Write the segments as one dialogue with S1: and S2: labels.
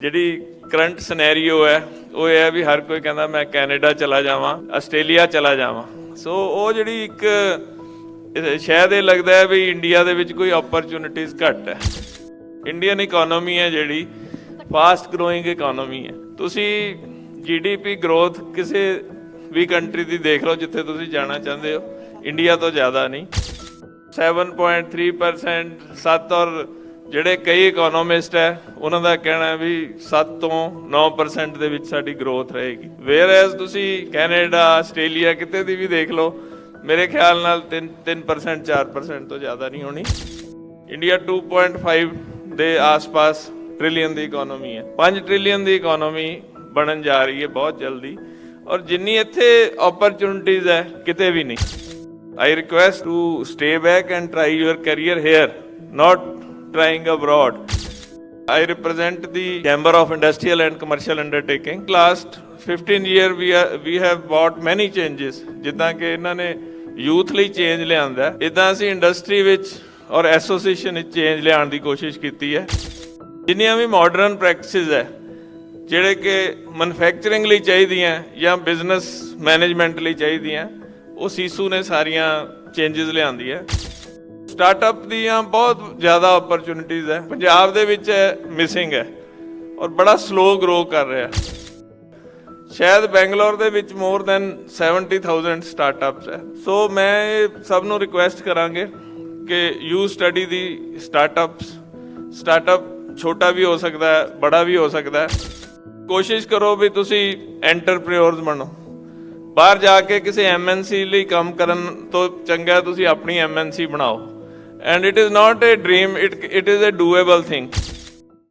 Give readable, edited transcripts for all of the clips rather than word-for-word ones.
S1: ਜਿਹੜੀ current scenario ਹੈ ਉਹ ਇਹ ਹੈ ਵੀ ਹਰ ਕੋਈ ਕਹਿੰਦਾ ਮੈਂ ਕੈਨੇਡਾ ਚਲਾ ਜਾਵਾਂ, ਆਸਟ੍ਰੇਲੀਆ ਚਲਾ ਜਾਵਾਂ। ਸੋ ਉਹ ਜਿਹੜੀ ਇੱਕ ਸ਼ਾਇਦ ਇਹ ਲੱਗਦਾ ਹੈ ਵੀ ਇੰਡੀਆ ਦੇ ਵਿੱਚ ਕੋਈ ਓਪਰਚੁਨਿਟੀਜ਼ ਘੱਟ ਹੈ। ਇੰਡੀਅਨ ਇਕਨੋਮੀ ਹੈ ਜਿਹੜੀ ਫਾਸਟ ਗਰੋਇੰਗ ਇਕਨੋਮੀ ਹੈ। ਤੁਸੀਂ GDP ਗਰੋਥ ਕਿਸੇ ਵੀ ਕੰਟਰੀ ਦੀ ਦੇਖ ਲਓ ਜਿੱਥੇ ਤੁਸੀਂ ਜਾਣਾ ਚਾਹੁੰਦੇ ਹੋ, ਇੰਡੀਆ ਤੋਂ ਜ਼ਿਆਦਾ ਨਹੀਂ। 7.3% 7 ਔਰ ਜਿਹੜੇ ਕਈ ਇਕਨੋਮਿਸਟ ਹੈ ਉਹਨਾਂ ਦਾ ਕਹਿਣਾ ਵੀ 7 ਤੋਂ 9% ਦੇ ਵਿੱਚ ਸਾਡੀ ਗਰੋਥ ਰਹੇਗੀ। ਵੇਅਰ ਐਜ਼ ਤੁਸੀਂ ਕੈਨੇਡਾ, ਆਸਟ੍ਰੇਲੀਆ ਕਿਤੇ ਦੀ ਵੀ ਦੇਖ ਲਓ, ਮੇਰੇ ਖਿਆਲ ਨਾਲ 3% 4% ਤੋਂ ਜ਼ਿਆਦਾ ਨਹੀਂ ਹੋਣੀ। ਇੰਡੀਆ 2.5 ਦੇ ਆਸ-ਪਾਸ ਟ੍ਰਿਲੀਅਨ ਦੀ ਇਕਨੋਮੀ ਹੈ। 5 ਟ੍ਰਿਲੀਅਨ ਦੀ ਇਕਨੋਮੀ ਬਣਨ ਜਾ ਰਹੀ ਹੈ ਬਹੁਤ ਜਲਦੀ, ਔਰ ਜਿੰਨੀ ਇੱਥੇ ਓਪਰਚੁਨਿਟੀਜ਼ ਹੈ ਕਿਤੇ ਵੀ ਨਹੀਂ। I request to stay back and try your career here, not trying abroad. I represent the Chamber of Industrial and Commercial Undertaking. Last 15 year we have brought many changes. ਜਿੱਦਾਂ ਕਿ ਇਹਨਾਂ ਨੇ ਯੂਥ ਲਈ change ਲਿਆਂਦਾ, ਇੱਦਾਂ ਅਸੀਂ industry ਵਿੱਚ ਔਰ ਐਸੋਸੀਏਸ਼ਨ ਵਿੱਚ ਚੇਂਜ ਲਿਆਉਣ ਦੀ ਕੋਸ਼ਿਸ਼ ਕੀਤੀ ਹੈ। ਜਿੰਨੀਆਂ ਵੀ ਮਾਡਰਨ ਪ੍ਰੈਕਟਿਸਿਸ ਹੈ ਜਿਹੜੇ ਕਿ ਮੈਨੂਫੈਕਚਰਿੰਗ ਲਈ ਚਾਹੀਦੀਆਂ ਜਾਂ ਬਿਜ਼ਨਸ ਮੈਨੇਜਮੈਂਟ ਲਈ ਚਾਹੀਦੀਆਂ, ਉਹ ਸੀਸੂ ਨੇ ਸਾਰੀਆਂ ਚੇਂਜਸ ਲਿਆਂਦੀਆਂ। ਸਟਾਰਟਅਪ ਦੀਆਂ ਬਹੁਤ ਜ਼ਿਆਦਾ ਓਪਰਚੁਨਿਟੀਜ਼ ਹੈ, ਪੰਜਾਬ ਦੇ ਵਿੱਚ ਮਿਸਿੰਗ ਹੈ ਔਰ ਬੜਾ ਸਲੋ ਗਰੋ ਕਰ ਰਿਹਾ। ਸ਼ਾਇਦ ਬੈਂਗਲੌਰ ਦੇ ਵਿੱਚ ਮੋਰ ਦੈਨ 70,000 ਸਟਾਰਟਅਪਸ ਹੈ। ਸੋ ਮੈਂ ਇਹ ਸਭ ਨੂੰ ਰਿਕੁਐਸਟ ਕਰਾਂਗੇ ਕਿ ਯੂ ਸਟੱਡੀ ਦੀ ਸਟਾਰਟਅਪ ਛੋਟਾ ਵੀ ਹੋ ਸਕਦਾ ਹੈ, ਬੜਾ ਵੀ ਹੋ ਸਕਦਾ ਹੈ। ਕੋਸ਼ਿਸ਼ ਕਰੋ ਵੀ ਤੁਸੀਂ ਐਂਟਰਪ੍ਰੀਨਿਓਰਸ ਬਣੋ। ਬਾਹਰ ਜਾ ਕੇ ਕਿਸੇ MNC ਲਈ ਕੰਮ ਕਰਨ ਤੋਂ ਚੰਗਾ ਤੁਸੀਂ ਆਪਣੀ MNC ਬਣਾਓ। And it is not a dream, it is a doable thing.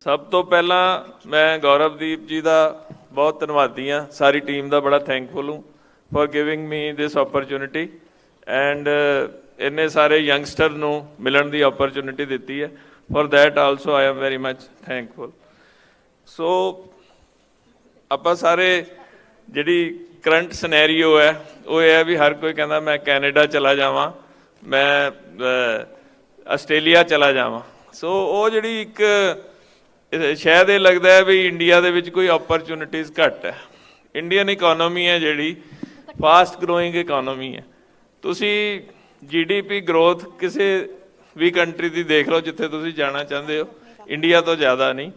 S1: ਸਭ ਤੋਂ ਪਹਿਲਾਂ ਮੈਂ ਗੌਰਵਦੀਪ ਜੀ ਦਾ ਬਹੁਤ ਧੰਨਵਾਦੀ ਹਾਂ, ਸਾਰੀ ਟੀਮ ਦਾ ਬੜਾ ਥੈਂਕਫੁਲ ਹੂੰ for giving me this opportunity and ਇੰਨੇ ਸਾਰੇ ਯੰਗਸਟਰ ਨੂੰ ਮਿਲਣ ਦੀ ਓਪਰਚੁਨਿਟੀ ਦਿੱਤੀ ਹੈ। For that also I am very much thankful. So ਆਪਾਂ ਸਾਰੇ ਜਿਹੜੀ ਕਰੰਟ ਸਿਨੈਰੀਓ ਹੈ ਉਹ ਇਹ ਹੈ ਵੀ ਹਰ ਕੋਈ ਕਹਿੰਦਾ ਮੈਂ ਕੈਨੇਡਾ ਚਲਾ ਜਾਵਾਂ, ਮੈਂ ਆਸਟ੍ਰੇਲੀਆ ਚਲਾ ਜਾਵਾਂ। ਸੋ ਉਹ ਜਿਹੜੀ ਇੱਕ ਸ਼ਾਇਦ ਇਹ ਲੱਗਦਾ ਹੈ ਵੀ ਇੰਡੀਆ ਦੇ ਵਿੱਚ ਕੋਈ ਓਪਰਚੁਨਿਟੀਜ਼ ਘੱਟ ਹੈ। ਇੰਡੀਅਨ ਇਕਨੋਮੀ ਹੈ ਜਿਹੜੀ ਫਾਸਟ ਗਰੋਇੰਗ ਇਕਨੋਮੀ ਹੈ। ਤੁਸੀਂ GDP ਗਰੋਥ ਕਿਸੇ ਵੀ ਕੰਟਰੀ ਦੀ ਦੇਖ ਲਓ ਜਿੱਥੇ ਤੁਸੀਂ ਜਾਣਾ ਚਾਹੁੰਦੇ ਹੋ, ਇੰਡੀਆ ਤੋਂ ਜ਼ਿਆਦਾ ਨਹੀਂ।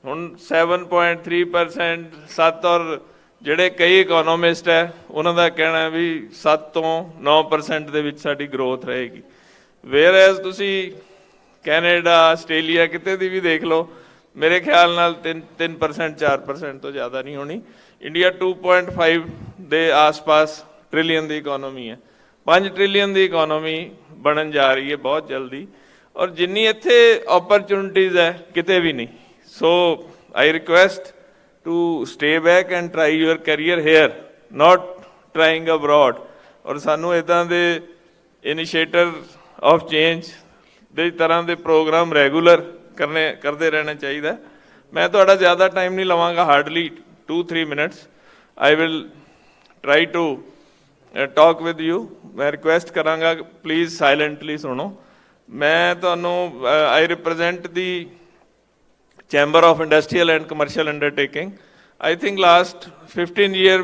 S1: ਹੁਣ 7.3% 7 ਔਰ ਜਿਹੜੇ ਕਈ ਇਕਨੋਮਿਸਟ ਹੈ ਉਹਨਾਂ ਦਾ ਕਹਿਣਾ ਵੀ 7 ਤੋਂ 9% ਦੇ ਵਿੱਚ ਸਾਡੀ ਗਰੋਥ ਰਹੇਗੀ। ਵੇਅਰ ਐਜ਼ ਤੁਸੀਂ ਕੈਨੇਡਾ, ਆਸਟ੍ਰੇਲੀਆ ਕਿਤੇ ਦੀ ਵੀ ਦੇਖ ਲਓ, ਮੇਰੇ ਖਿਆਲ ਨਾਲ 3% 4% ਤੋਂ ਜ਼ਿਆਦਾ ਨਹੀਂ ਹੋਣੀ। ਇੰਡੀਆ 2.5 ਦੇ ਆਸ-ਪਾਸ ਟ੍ਰਿਲੀਅਨ ਦੀ ਇਕਨੋਮੀ ਹੈ। 5 ਟ੍ਰਿਲੀਅਨ ਦੀ ਇਕਨੋਮੀ ਬਣਨ ਜਾ ਰਹੀ ਹੈ ਬਹੁਤ ਜਲਦੀ, ਔਰ ਜਿੰਨੀ ਇੱਥੇ ਓਪਰਚੁਨਿਟੀਜ਼ ਹੈ ਕਿਤੇ ਵੀ ਨਹੀਂ। ਸੋ I request to stay back and try your career here, not trying abroad. ਔਰ ਸਾਨੂੰ ਇੱਦਾਂ ਦੇ ਇਨੀਸ਼ੀਏਟਿਵ ਆਫ ਚੇਂਜ ਦੇ ਤਰ੍ਹਾਂ ਦੇ ਪ੍ਰੋਗਰਾਮ ਰੈਗੂਲਰ ਕਰਦੇ ਰਹਿਣਾ ਚਾਹੀਦਾ। ਮੈਂ ਤੁਹਾਡਾ ਜ਼ਿਆਦਾ ਟਾਈਮ ਨਹੀਂ ਲਵਾਂਗਾ, hardly 2-3 minutes. I will try to talk with you. ਮੈਂ ਰਿਕੁਐਸਟ ਕਰਾਂਗਾ ਪਲੀਜ਼ ਸਾਇਲੈਂਟਲੀ ਸੁਣੋ। ਮੈਂ ਤੁਹਾਨੂੰ I represent the Chamber of Industrial and Commercial Undertaking. I think last 15 year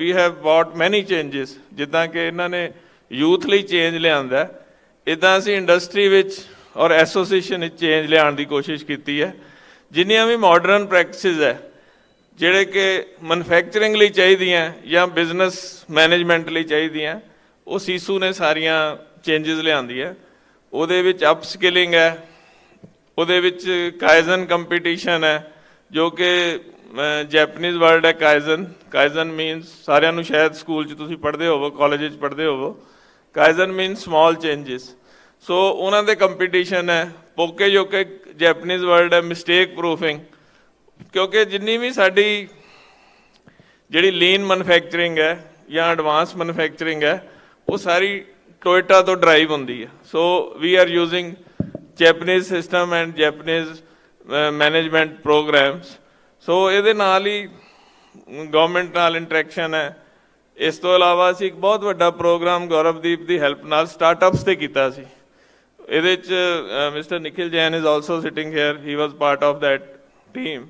S1: we have brought many changes. ਜਿੱਦਾਂ ਕਿ ਇਹਨਾਂ ਨੇ ਯੂਥ ਲਈ ਚੇਂਜ ਲਿਆਂਦਾ, ਇੱਦਾਂ ਅਸੀਂ ਇੰਡਸਟਰੀ ਵਿੱਚ ਔਰ ਐਸੋਸੀਏਸ਼ਨ ਵਿੱਚ ਚੇਂਜ ਲਿਆਉਣ ਦੀ ਕੋਸ਼ਿਸ਼ ਕੀਤੀ ਹੈ। ਜਿੰਨੀਆਂ ਵੀ ਮਾਡਰਨ ਪ੍ਰੈਕਟਿਸਿਸ ਹੈ ਜਿਹੜੇ ਕਿ ਮੈਨੂਫੈਕਚਰਿੰਗ ਲਈ ਚਾਹੀਦੀਆਂ ਜਾਂ ਬਿਜ਼ਨਸ ਮੈਨੇਜਮੈਂਟ ਲਈ ਚਾਹੀਦੀਆਂ, ਉਹ ਸੀਸੂ ਨੇ ਸਾਰੀਆਂ ਚੇਂਜਸ ਲਿਆਂਦੀਆਂ। ਉਹਦੇ ਵਿੱਚ ਅਪਸਕਿਲਿੰਗ ਹੈ, ਉਹਦੇ ਵਿੱਚ ਕਾਇਜ਼ਨ ਕੰਪੀਟੀਸ਼ਨ ਹੈ, ਜੋ ਕਿ ਜੈਪਨੀਜ਼ ਵਰਡ ਹੈ ਕਾਇਜ਼ਨ। ਕਾਇਜ਼ਨ ਮੀਨਸ, ਸਾਰਿਆਂ ਨੂੰ ਸ਼ਾਇਦ ਸਕੂਲ 'ਚ ਤੁਸੀਂ ਪੜ੍ਹਦੇ ਹੋਵੋ, ਕਾਲਜ 'ਚ ਪੜ੍ਹਦੇ ਹੋਵੋ। ਕਾਇਜ਼ਨ ਮੀਨਸ ਸਮਾਲ ਚੇਂਜਿਸ। ਸੋ ਉਹਨਾਂ ਦੇ ਕੰਪੀਟੀਸ਼ਨ ਹੈ। ਪੋਕੇ ਜੋ ਕਿ ਜੈਪਨੀਜ਼ ਵਰਡ ਹੈ ਮਿਸਟੇਕ ਪ੍ਰੂਫਿੰਗ, ਕਿਉਂਕਿ ਜਿੰਨੀ ਵੀ ਸਾਡੀ ਜਿਹੜੀ ਲੀਨ ਮੈਨੂਫੈਕਚਰਿੰਗ ਹੈ ਜਾਂ ਐਡਵਾਂਸ ਮੈਨੂਫੈਕਚਰਿੰਗ ਹੈ, ਉਹ ਸਾਰੀ ਟੋਇਟਾ ਤੋਂ ਡਰਾਈਵ ਹੁੰਦੀ ਹੈ। So we are using Japanese system and Japanese management programs. ਸੋ ਇਹਦੇ ਨਾਲ ਹੀ ਗਵਰਨਮੈਂਟ ਨਾਲ ਇੰਟਰੈਕਸ਼ਨ ਹੈ। ਇਸ ਤੋਂ ਇਲਾਵਾ ਅਸੀਂ ਇੱਕ ਬਹੁਤ ਵੱਡਾ ਪ੍ਰੋਗਰਾਮ ਗੌਰਵਦੀਪ ਦੀ ਹੈਲਪ ਨਾਲ ਸਟਾਰਟਅਪਸ 'ਤੇ ਕੀਤਾ ਸੀ। ਇਹਦੇ 'ਚ mister Nikhil Jain is also sitting here, he was part of that team.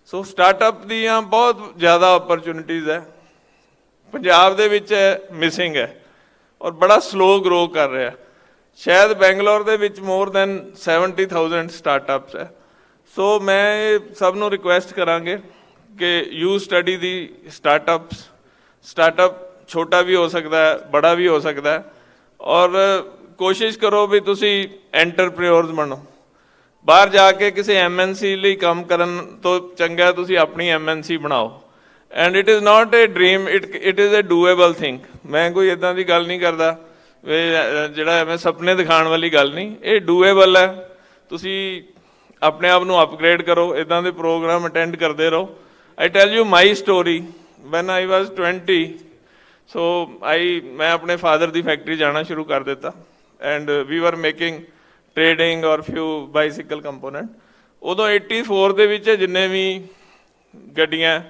S1: So startup ਦੀਆਂ ਬਹੁਤ ਜ਼ਿਆਦਾ ਓਪਰਚੁਨਿਟੀਜ਼ ਹੈ, ਪੰਜਾਬ ਦੇ ਵਿੱਚ ਮਿਸਿੰਗ ਹੈ ਔਰ ਬੜਾ ਸਲੋ ਗਰੋ ਕਰ ਰਿਹਾ। ਸ਼ਾਇਦ ਬੈਂਗਲੌਰ ਦੇ ਵਿੱਚ ਮੋਰ ਦੈਨ 70,000 ਸਟਾਰਟਅਪਸ ਹੈ। ਸੋ ਮੈਂ ਇਹ ਸਭ ਨੂੰ ਰਿਕੁਐਸਟ ਕਰਾਂਗੇ ਕਿ ਯੂ ਸਟੱਡੀ ਦੀ ਸਟਾਰਟਅਪ ਛੋਟਾ ਵੀ ਹੋ ਸਕਦਾ ਹੈ, ਬੜਾ ਵੀ ਹੋ ਸਕਦਾ ਹੈ, ਔਰ ਕੋਸ਼ਿਸ਼ ਕਰੋ ਵੀ ਤੁਸੀਂ ਐਂਟਰਪ੍ਰੀਨਿਓਰਸ ਬਣੋ। ਬਾਹਰ ਜਾ ਕੇ ਕਿਸੇ MNC ਲਈ ਕੰਮ ਕਰਨ ਤੋਂ ਚੰਗਾ ਤੁਸੀਂ ਆਪਣੀ MNC ਬਣਾਓ। And it is not a dream, it is a doable thing. ਮੈਂ ਕੋਈ ਇੱਦਾਂ ਦੀ ਗੱਲ ਨਹੀਂ ਕਰਦਾ ਵੀ ਜਿਹੜਾ ਐਵੇਂ ਸੁਪਨੇ ਦਿਖਾਉਣ ਵਾਲੀ ਗੱਲ ਨਹੀਂ, ਇਹ ਡੂਏਬਲ ਹੈ। ਤੁਸੀਂ ਆਪਣੇ ਆਪ ਨੂੰ ਅਪਗ੍ਰੇਡ ਕਰੋ, ਇੱਦਾਂ ਦੇ ਪ੍ਰੋਗਰਾਮ ਅਟੈਂਡ ਕਰਦੇ ਰਹੋ। I tell you my story. When I was 20, so ਮੈਂ ਆਪਣੇ ਫਾਦਰ ਦੀ ਫੈਕਟਰੀ ਜਾਣਾ ਸ਼ੁਰੂ ਕਰ ਦਿੱਤਾ ਐਂਡ ਵੀ ਵਰ ਮੇਕਿੰਗ ਟ੍ਰੇਡਿੰਗ ਔਰ ਫਿਊ ਬਾਈਸਿਕਲ ਕੰਪੋਨੈਂਟ। ਉਦੋਂ 84 ਦੇ ਵਿੱਚ ਜਿੰਨੇ ਵੀ ਗੱਡੀਆਂ,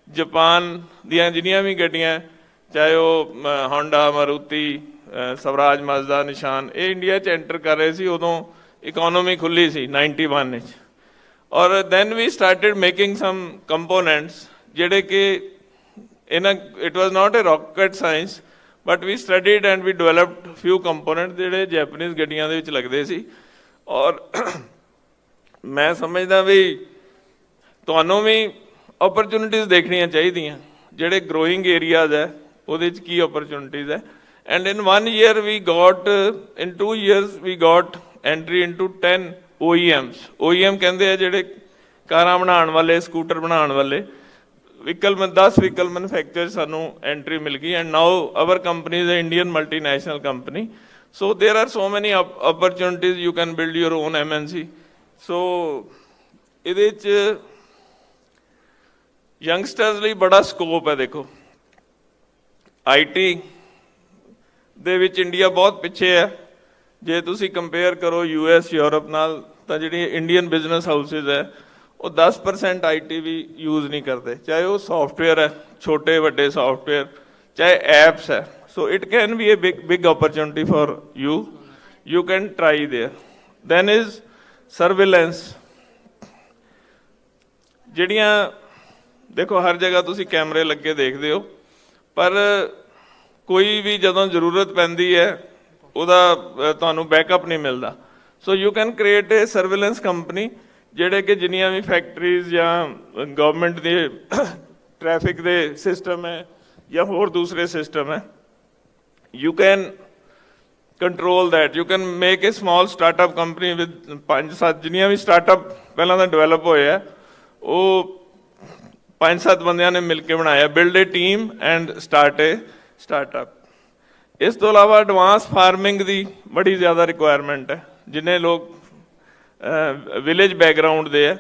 S1: ਜਾਪਾਨ ਦੀਆਂ ਜਿੰਨੀਆਂ ਵੀ ਗੱਡੀਆਂ, ਚਾਹੇ ਉਹ ਹੋਂਡਾ, ਮਾਰੂਤੀ, ਸਵਰਾਜ, ਮਾਜ਼ਦਾ, ਨਿਸ਼ਾਨ, ਇਹ ਇੰਡੀਆ 'ਚ ਐਂਟਰ ਕਰ ਰਹੇ ਸੀ। ਉਦੋਂ ਇਕੋਨੋਮੀ ਖੁੱਲੀ ਸੀ 91 ਵਿੱਚ। ਔਰ then we started making some components ਜਿਹੜੇ ਕਿ it was not a rocket science, but we studied and we developed few component ਜਿਹੜੇ ਜੈਪਨੀਜ਼ ਗੱਡੀਆਂ ਦੇ ਵਿੱਚ ਲੱਗਦੇ ਸੀ। ਔਰ ਮੈਂ ਸਮਝਦਾ ਵੀ ਤੁਹਾਨੂੰ ਵੀ ਓਪਰਚੁਨਿਟੀਜ਼ ਦੇਖਣੀਆਂ ਚਾਹੀਦੀਆਂ। ਜਿਹੜੇ ਗਰੋਇੰਗ ਏਰੀਆਜ਼ ਹੈ ਉਹਦੇ 'ਚ ਕੀ ਓਪਰਚੁਨਿਟੀਜ਼ ਹੈ। And in 1 year we got, in 2 years we got entry into 10 OEMs। OEM ਕਹਿੰਦੇ ਆ ਜਿਹੜੇ ਕਾਰਾਂ ਬਣਾਉਣ ਵਾਲੇ, ਸਕੂਟਰ ਬਣਾਉਣ ਵਾਲੇ। 10 ਵਹੀਕਲ ਮੈਨੂਫੈਕਚਰ ਸਾਨੂੰ ਐਂਟਰੀ ਮਿਲ ਗਈ। And now our company is Indian multinational company. So there are so many opportunities, you can build your own MNC। So ਇਹਦੇ 'ਚ ਯੰਗਸਟਰਸ ਲਈ ਬੜਾ ਸਕੋਪ ਹੈ। ਦੇਖੋ IT ਦੇ ਵਿੱਚ ਇੰਡੀਆ ਬਹੁਤ ਪਿੱਛੇ ਹੈ। ਜੇ ਤੁਸੀਂ ਕੰਪੇਅਰ ਕਰੋ US, ਯੂਰਪ ਨਾਲ, ਤਾਂ ਜਿਹੜੀ ਇੰਡੀਅਨ ਬਿਜ਼ਨਸ ਹਾਊਸਿਸ ਹੈ ਉਹ 10% IT ਵੀ ਯੂਜ਼ ਨਹੀਂ ਕਰਦੇ, ਚਾਹੇ ਉਹ ਸੌਫਟਵੇਅਰ ਹੈ, ਛੋਟੇ ਵੱਡੇ ਸੌਫਟਵੇਅਰ, ਚਾਹੇ ਐਪਸ ਹੈ। So it can be a big opportunity for you can try there. Then is surveillance. ਜਿਹੜੀਆਂ ਦੇਖੋ ਹਰ ਜਗ੍ਹਾ ਤੁਸੀਂ ਕੈਮਰੇ ਲੱਗੇ ਦੇਖਦੇ ਹੋ, ਪਰ ਕੋਈ ਵੀ ਜਦੋਂ ਜ਼ਰੂਰਤ ਪੈਂਦੀ ਹੈ ਉਹਦਾ ਤੁਹਾਨੂੰ ਬੈਕਅਪ ਨਹੀਂ ਮਿਲਦਾ। So you can create A surveillance company ਜਿਹੜੇ ਕਿ ਜਿੰਨੀਆਂ ਵੀ ਫੈਕਟਰੀਜ਼ ਜਾਂ ਗਵਰਨਮੈਂਟ ਦੇ ਟ੍ਰੈਫਿਕ ਦੇ ਸਿਸਟਮ ਹੈ ਜਾਂ ਹੋਰ ਦੂਸਰੇ ਸਿਸਟਮ ਹੈ, you can control that. You can make A small startup company with 5-7 ਜਿੰਨੀਆਂ ਵੀ ਸਟਾਰਟਅਪ ਪਹਿਲਾਂ ਤਾਂ ਡਿਵੈਲਪ ਹੋਏ ਆ, ਉਹ 5-7 ਬੰਦਿਆਂ ਨੇ ਮਿਲ ਕੇ ਬਣਾਇਆ। Build A team and start A startup. ਇਸ ਤੋਂ ਇਲਾਵਾ ਐਡਵਾਂਸ ਫਾਰਮਿੰਗ ਦੀ ਬੜੀ ਜ਼ਿਆਦਾ ਰਿਕੁਆਇਰਮੈਂਟ ਹੈ। ਜਿੰਨੇ ਲੋਕ ਵਿਲੇਜ ਬੈਕਗਰਾਊਂਡ ਦੇ ਹੈ,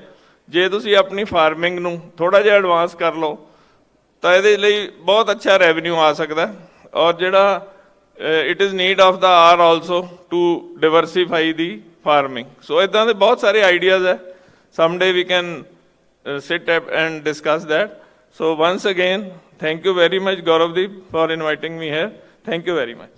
S1: ਜੇ ਤੁਸੀਂ ਆਪਣੀ ਫਾਰਮਿੰਗ ਨੂੰ ਥੋੜ੍ਹਾ ਜਿਹਾ ਐਡਵਾਂਸ ਕਰ ਲਓ ਤਾਂ ਇਹਦੇ ਲਈ ਬਹੁਤ ਅੱਛਾ ਰੈਵਨਿਊ ਆ ਸਕਦਾ। ਔਰ ਜਿਹੜਾ it is need of the hour also to diversify the farming. So ਇੱਦਾਂ ਦੇ ਬਹੁਤ ਸਾਰੇ ਆਈਡੀਆਜ਼ ਹੈ। Someday we can sit and discuss that. So once again, thank you very much, Gauravdeep, for inviting me here. Thank you very much.